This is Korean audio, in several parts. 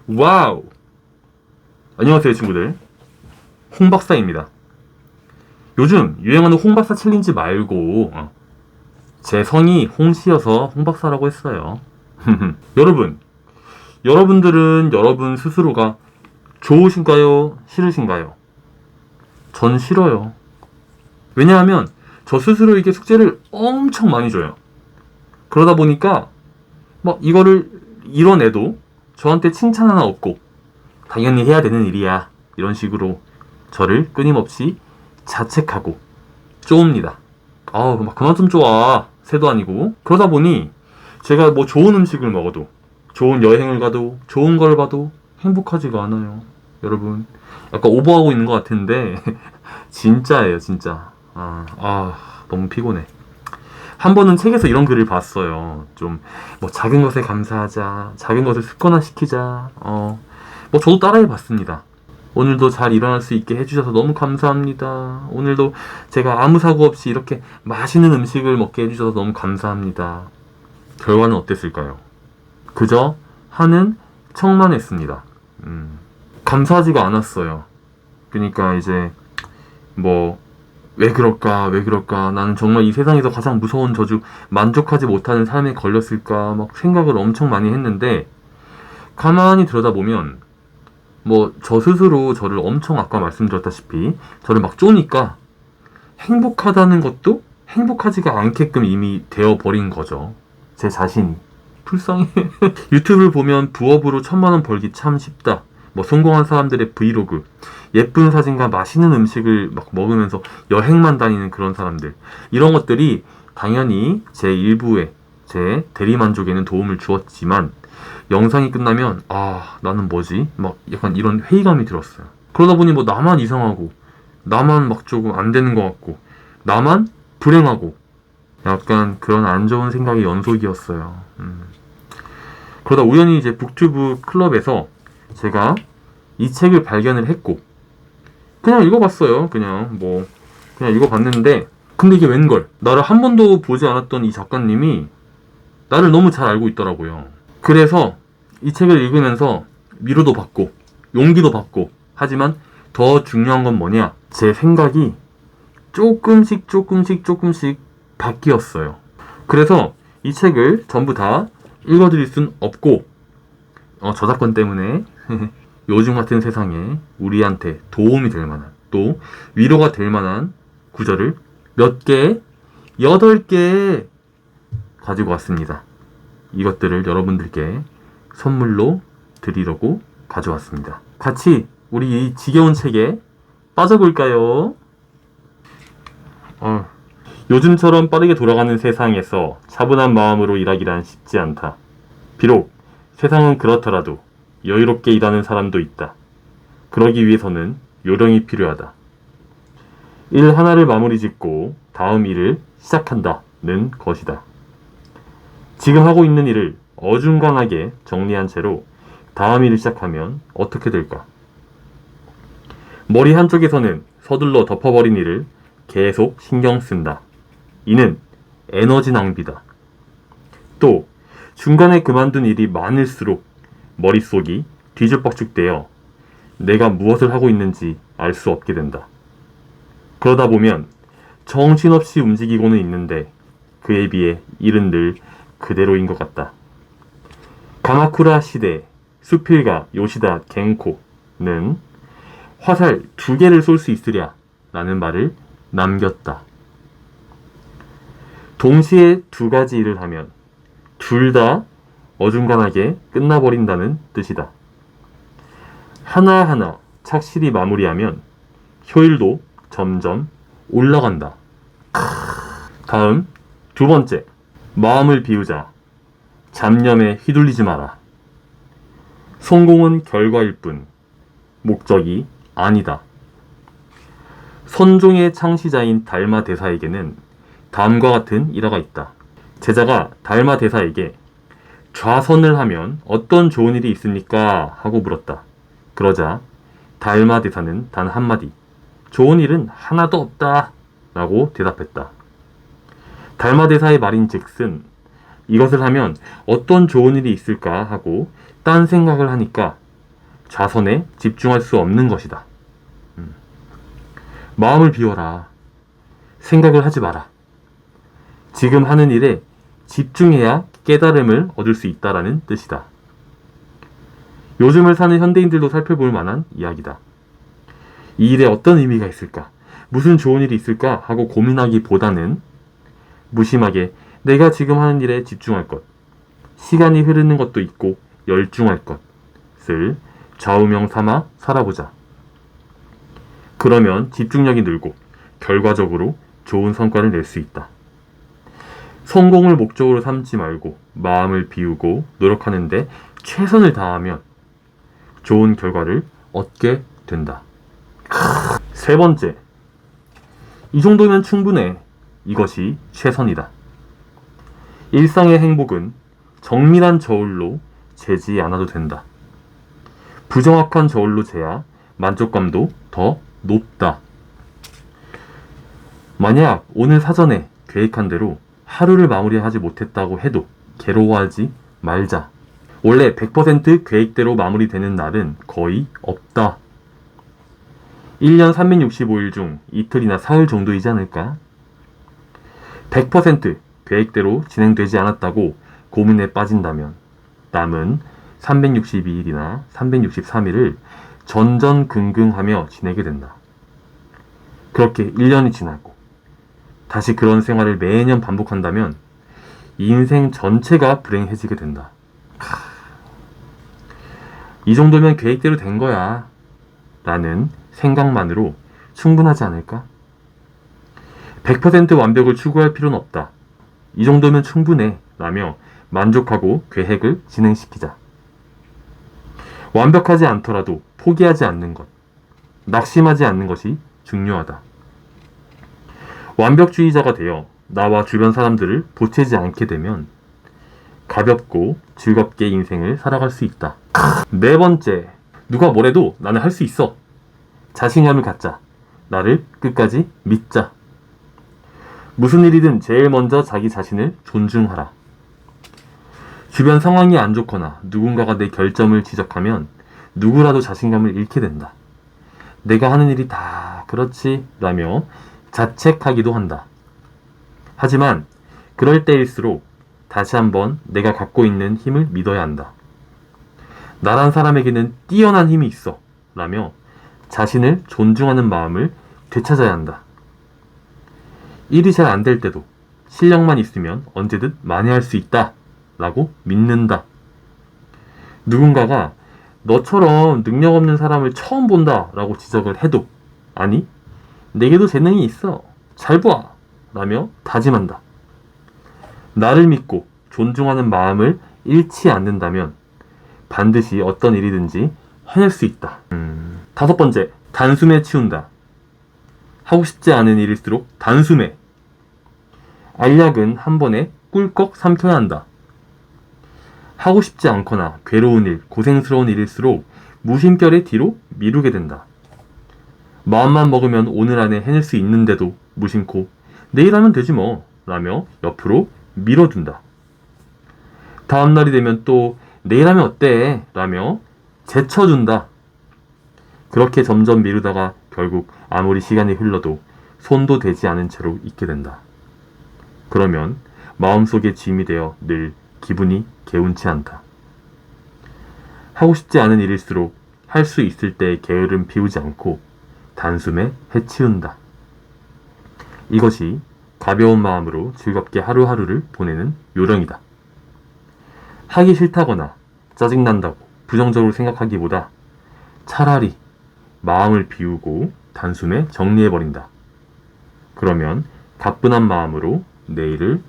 와우! 안녕하세요 친구들, 홍박사입니다. 요즘 유행하는 홍박사 챌린지 말고 제 성이 홍씨여서 홍박사라고 했어요. 여러분들은 여러분 스스로가 좋으신가요? 싫으신가요? 전 싫어요. 왜냐하면 저 스스로에게 숙제를 엄청 많이 줘요. 그러다 보니까 이거를 이뤄내도 저한테 칭찬 하나 없고 당연히 해야 되는 일이야 이런 식으로 저를 끊임없이 자책하고 쪼읍니다. 그만 좀 쪼아. 새도 아니고. 그러다 보니 제가 좋은 음식을 먹어도, 좋은 여행을 가도, 좋은 걸 봐도 행복하지가 않아요. 여러분, 약간 오버하고 있는 것 같은데 진짜예요 진짜. 너무 피곤해. 한 번은 책에서 이런 글을 봤어요. 좀 작은 것에 감사하자, 작은 것을 습관화시키자. 저도 따라해봤습니다. 오늘도 잘 일어날 수 있게 해주셔서 너무 감사합니다. 오늘도 제가 아무 사고 없이 이렇게 맛있는 음식을 먹게 해주셔서 너무 감사합니다. 결과는 어땠을까요? 그저 하는 척만 했습니다. 감사하지가 않았어요. 그러니까 이제 왜 그럴까 나는 정말 이 세상에서 가장 무서운 저주, 만족하지 못하는 삶에 걸렸을까 생각을 엄청 많이 했는데, 가만히 들여다보면 저 스스로 저를 엄청, 아까 말씀드렸다시피 저를 쪼니까 행복하다는 것도 행복하지가 않게끔 이미 되어버린 거죠. 제 자신이. 불쌍해. 유튜브를 보면 부업으로 1000만원 벌기 참 쉽다, 성공한 사람들의 브이로그, 예쁜 사진과 맛있는 음식을 먹으면서 여행만 다니는 그런 사람들, 이런 것들이 당연히 제 일부에, 제 대리만족에는 도움을 주었지만 영상이 끝나면 나는 뭐지? 약간 이런 회의감이 들었어요. 그러다 보니 나만 이상하고, 나만 조금 안 되는 것 같고, 나만 불행하고, 약간 그런 안 좋은 생각의 연속이었어요. 그러다 우연히 이제 북튜브 클럽에서 제가 이 책을 발견을 했고 그냥 읽어봤어요. 그냥 읽어봤는데, 근데 이게 웬걸, 나를 한 번도 보지 않았던 이 작가님이 나를 너무 잘 알고 있더라고요. 그래서 이 책을 읽으면서 위로도 받고 용기도 받고, 하지만 더 중요한 건 뭐냐, 제 생각이 조금씩 바뀌었어요. 그래서 이 책을 전부 다 읽어드릴 순 없고, 저작권 때문에 요즘 같은 세상에 우리한테 도움이 될 만한, 또 위로가 될 만한 구절을 몇 개, 8개 가지고 왔습니다. 이것들을 여러분들께 선물로 드리려고 가져왔습니다. 같이 우리 이 지겨운 책에 빠져볼까요? 요즘처럼 빠르게 돌아가는 세상에서 차분한 마음으로 일하기란 쉽지 않다. 비록 세상은 그렇더라도 여유롭게 일하는 사람도 있다. 그러기 위해서는 요령이 필요하다. 일 하나를 마무리 짓고 다음 일을 시작한다는 것이다. 지금 하고 있는 일을 어중간하게 정리한 채로 다음 일을 시작하면 어떻게 될까? 머리 한쪽에서는 서둘러 덮어버린 일을 계속 신경 쓴다. 이는 에너지 낭비다. 또 중간에 그만둔 일이 많을수록 머릿속이 뒤죽박죽되어 내가 무엇을 하고 있는지 알 수 없게 된다. 그러다 보면 정신없이 움직이고는 있는데 그에 비해 일은 늘 그대로인 것 같다. 가마쿠라 시대 수필가 요시다 겐코는 화살 2개를 쏠 수 있으랴 라는 말을 남겼다. 동시에 2가지 일을 하면 둘 다 어중간하게 끝나버린다는 뜻이다. 하나하나 착실히 마무리하면 효율도 점점 올라간다. 다음 2번째, 마음을 비우자. 잡념에 휘둘리지 마라. 성공은 결과일 뿐 목적이 아니다. 선종의 창시자인 달마 대사에게는 다음과 같은 일화가 있다. 제자가 달마 대사에게 좌선을 하면 어떤 좋은 일이 있습니까? 하고 물었다. 그러자 달마 대사는 단 한마디, 좋은 일은 하나도 없다 라고 대답했다. 달마 대사의 말인즉슨 이것을 하면 어떤 좋은 일이 있을까 하고 딴 생각을 하니까 좌선에 집중할 수 없는 것이다. 마음을 비워라. 생각을 하지 마라. 지금 하는 일에 집중해야 깨달음을 얻을 수 있다라는 뜻이다. 요즘을 사는 현대인들도 살펴볼 만한 이야기다. 이 일에 어떤 의미가 있을까? 무슨 좋은 일이 있을까? 하고 고민하기보다는 무심하게 내가 지금 하는 일에 집중할 것, 시간이 흐르는 것도 있고 열중할 것을 좌우명 삼아 살아보자. 그러면 집중력이 늘고 결과적으로 좋은 성과를 낼 수 있다. 성공을 목적으로 삼지 말고 마음을 비우고 노력하는데 최선을 다하면 좋은 결과를 얻게 된다. 세 번째, 이 정도면 충분해. 이것이 최선이다. 일상의 행복은 정밀한 저울로 재지 않아도 된다. 부정확한 저울로 재야 만족감도 더 높다. 만약 오늘 사전에 계획한 대로 하루를 마무리하지 못했다고 해도 괴로워하지 말자. 원래 100% 계획대로 마무리되는 날은 거의 없다. 1년 365일 중 이틀이나 사흘 정도이지 않을까? 100% 계획대로 진행되지 않았다고 고민에 빠진다면 남은 362일이나 363일을 전전긍긍하며 지내게 된다. 그렇게 1년이 지나고 다시 그런 생활을 매년 반복한다면 인생 전체가 불행해지게 된다. 이 정도면 계획대로 된 거야 라는 생각만으로 충분하지 않을까? 100% 완벽을 추구할 필요는 없다. 이 정도면 충분해 라며 만족하고 계획을 진행시키자. 완벽하지 않더라도 포기하지 않는 것, 낙심하지 않는 것이 중요하다. 완벽주의자가 되어 나와 주변 사람들을 보채지 않게 되면 가볍고 즐겁게 인생을 살아갈 수 있다. 네 번째, 누가 뭐래도 나는 할 수 있어. 자신감을 갖자. 나를 끝까지 믿자. 무슨 일이든 제일 먼저 자기 자신을 존중하라. 주변 상황이 안 좋거나 누군가가 내 결점을 지적하면 누구라도 자신감을 잃게 된다. 내가 하는 일이 다 그렇지 라며 자책하기도 한다. 하지만 그럴 때일수록 다시 한번 내가 갖고 있는 힘을 믿어야 한다. 나란 사람에게는 뛰어난 힘이 있어 라며 자신을 존중하는 마음을 되찾아야 한다. 일이 잘 안 될 때도 실력만 있으면 언제든 만회할 수 있다 라고 믿는다. 누군가가 너처럼 능력 없는 사람을 처음 본다 라고 지적을 해도 아니, 내게도 재능이 있어. 잘 봐 라며 다짐한다. 나를 믿고 존중하는 마음을 잃지 않는다면 반드시 어떤 일이든지 해낼 수 있다. 다섯 번째, 단숨에 치운다. 하고 싶지 않은 일일수록 단숨에. 알약은 한 번에 꿀꺽 삼켜야 한다. 하고 싶지 않거나 괴로운 일, 고생스러운 일일수록 무심결에 뒤로 미루게 된다. 마음만 먹으면 오늘 안에 해낼 수 있는데도 무심코 내일 하면 되지 뭐 라며 옆으로 밀어둔다. 다음날이 되면 또 내일 하면 어때 라며 제쳐준다. 그렇게 점점 미루다가 결국 아무리 시간이 흘러도 손도 대지 않은 채로 있게 된다. 그러면 마음속에 짐이 되어 늘 기분이 개운치 않다. 하고 싶지 않은 일일수록 할 수 있을 때 게으름 피우지 않고 단숨에 해치운다. 이것이 가벼운 마음으로 즐겁게 하루하루를 보내는 요령이다. 하기 싫다거나 짜증난다고 부정적으로 생각하기보다 차라리 마음을 비우고 단숨에 정리해버린다. 그러면 가뿐한 마음으로 내일을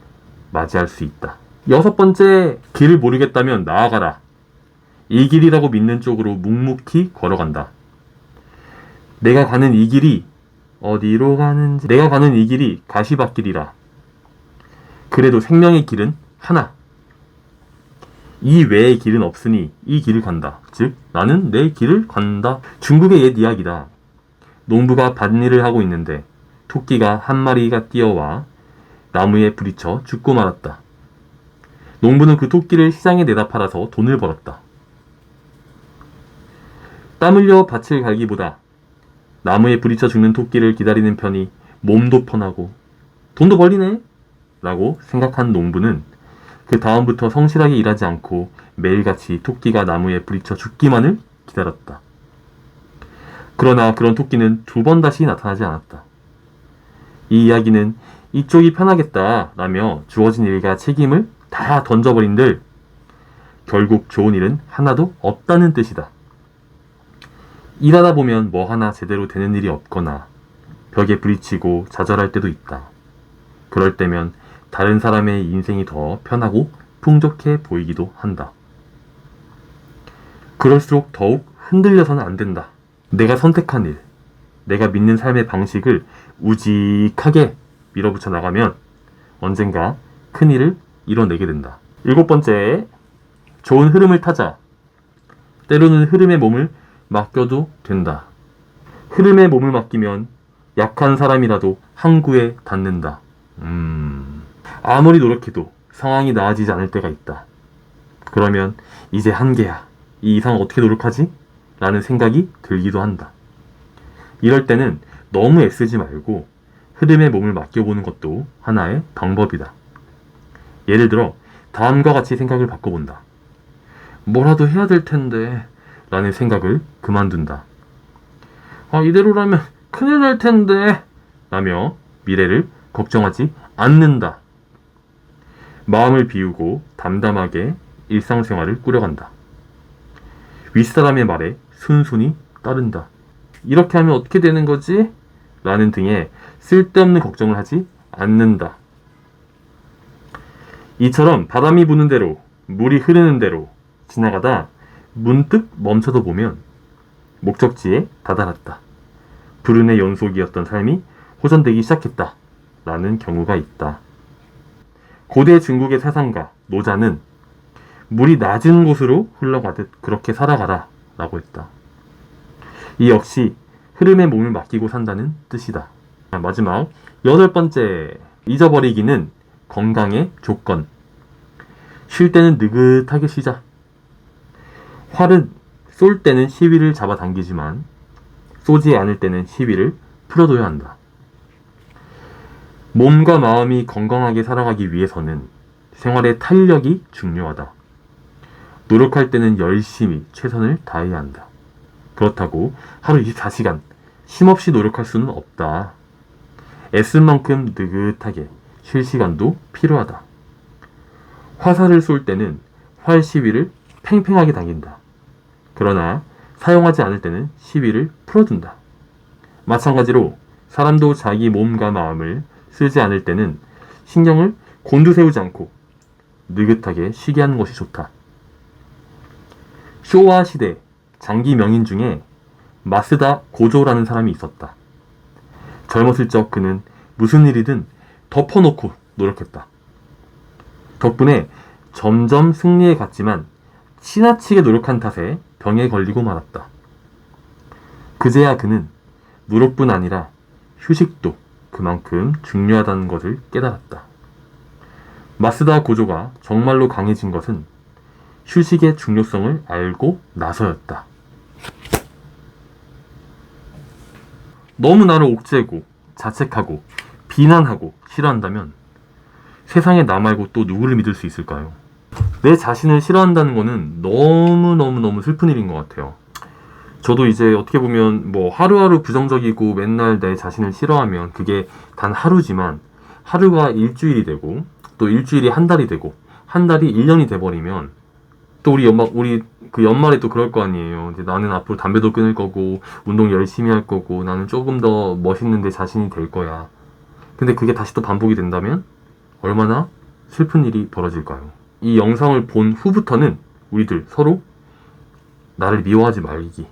맞이할 수 있다. 여섯 번째, 길을 모르겠다면 나아가라. 이 길이라고 믿는 쪽으로 묵묵히 걸어간다. 내가 가는 이 길이 어디로 가는지, 내가 가는 이 길이 가시밭길이라. 그래도 생명의 길은 하나. 이 외의 길은 없으니 이 길을 간다. 즉 나는 내 길을 간다. 중국의 옛 이야기다. 농부가 밭일을 하고 있는데 토끼가 한 마리가 뛰어와 나무에 부딪혀 죽고 말았다. 농부는 그 토끼를 시장에 내다 팔아서 돈을 벌었다. 땀 흘려 밭을 갈기보다 나무에 부딪혀 죽는 토끼를 기다리는 편이 몸도 편하고 돈도 벌리네 라고 생각한 농부는 그 다음부터 성실하게 일하지 않고 매일같이 토끼가 나무에 부딪혀 죽기만을 기다렸다. 그러나 그런 토끼는 2번 다시 나타나지 않았다. 이 이야기는 이쪽이 편하겠다 라며 주어진 일과 책임을 다 던져버린들 결국 좋은 일은 하나도 없다는 뜻이다. 일하다 보면 뭐 하나 제대로 되는 일이 없거나 벽에 부딪히고 좌절할 때도 있다. 그럴 때면 다른 사람의 인생이 더 편하고 풍족해 보이기도 한다. 그럴수록 더욱 흔들려서는 안 된다. 내가 선택한 일, 내가 믿는 삶의 방식을 우직하게 밀어붙여 나가면 언젠가 큰 일을 이뤄내게 된다. 7번째, 좋은 흐름을 타자. 때로는 흐름의 몸을 맡겨도 된다. 흐름의 몸을 맡기면 약한 사람이라도 항구에 닿는다. 아무리 노력해도 상황이 나아지지 않을 때가 있다. 그러면 이제 한계야. 이 이상 어떻게 노력하지? 라는 생각이 들기도 한다. 이럴 때는 너무 애쓰지 말고 흐름의 몸을 맡겨보는 것도 하나의 방법이다. 예를 들어 다음과 같이 생각을 바꿔본다. 뭐라도 해야 될 텐데 라는 생각을 그만둔다. 이대로라면 큰일 날 텐데 라며 미래를 걱정하지 않는다. 마음을 비우고 담담하게 일상생활을 꾸려간다. 윗사람의 말에 순순히 따른다. 이렇게 하면 어떻게 되는 거지? 라는 등의 쓸데없는 걱정을 하지 않는다. 이처럼 바람이 부는 대로, 물이 흐르는 대로 지나가다 문득 멈춰도 보면 목적지에 다다랐다. 불운의 연속이었던 삶이 호전되기 시작했다. 라는 경우가 있다. 고대 중국의 사상가 노자는 물이 낮은 곳으로 흘러가듯 그렇게 살아가라 라고 했다. 이 역시 흐름의 몸을 맡기고 산다는 뜻이다. 마지막 8번째, 잊어버리기는 건강의 조건. 쉴 때는 느긋하게 쉬자. 활은 쏠 때는 시위를 잡아당기지만 쏘지 않을 때는 시위를 풀어둬야 한다. 몸과 마음이 건강하게 살아가기 위해서는 생활의 탄력이 중요하다. 노력할 때는 열심히 최선을 다해야 한다. 그렇다고 하루 24시간 쉼없이 노력할 수는 없다. 애쓴 만큼 느긋하게 쉴 시간도 필요하다. 화살을 쏠 때는 활 시위를 팽팽하게 당긴다. 그러나 사용하지 않을 때는 시위를 풀어둔다. 마찬가지로 사람도 자기 몸과 마음을 쓰지 않을 때는 신경을 곤두세우지 않고 느긋하게 쉬게 하는 것이 좋다. 쇼와 시대 장기 명인 중에 마스다 고조라는 사람이 있었다. 젊었을 적 그는 무슨 일이든 덮어놓고 노력했다. 덕분에 점점 승리에 갔지만 지나치게 노력한 탓에 병에 걸리고 말았다. 그제야 그는 노력뿐 아니라 휴식도 그만큼 중요하다는 것을 깨달았다. 마스다 고조가 정말로 강해진 것은 휴식의 중요성을 알고 나서였다. 너무 나를 옥죄고 자책하고 비난하고 싫어한다면 세상에 나 말고 또 누구를 믿을 수 있을까요? 내 자신을 싫어한다는 거는 너무너무 슬픈 일인 것 같아요. 저도 이제 어떻게 보면 하루하루 부정적이고 맨날 내 자신을 싫어하면 그게 단 하루지만 하루가 일주일이 되고 또 일주일이 한 달이 되고 한 달이 1년이 돼버리면 또 우리 그 연말에 또 그럴 거 아니에요. 이제 나는 앞으로 담배도 끊을 거고 운동 열심히 할 거고 나는 조금 더 멋있는 내 자신이 될 거야. 근데 그게 다시 또 반복이 된다면 얼마나 슬픈 일이 벌어질까요? 이 영상을 본 후부터는 우리들 서로 나를 미워하지 말고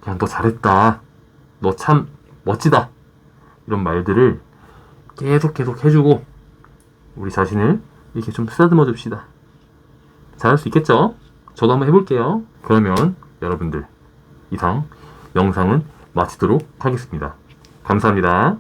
그냥 너 잘했다. 너 참 멋지다. 이런 말들을 계속 해주고 우리 자신을 이렇게 좀 쓰다듬어 줍시다. 잘할 수 있겠죠? 저도 한번 해볼게요. 그러면 여러분들 이상 영상은 마치도록 하겠습니다. 감사합니다.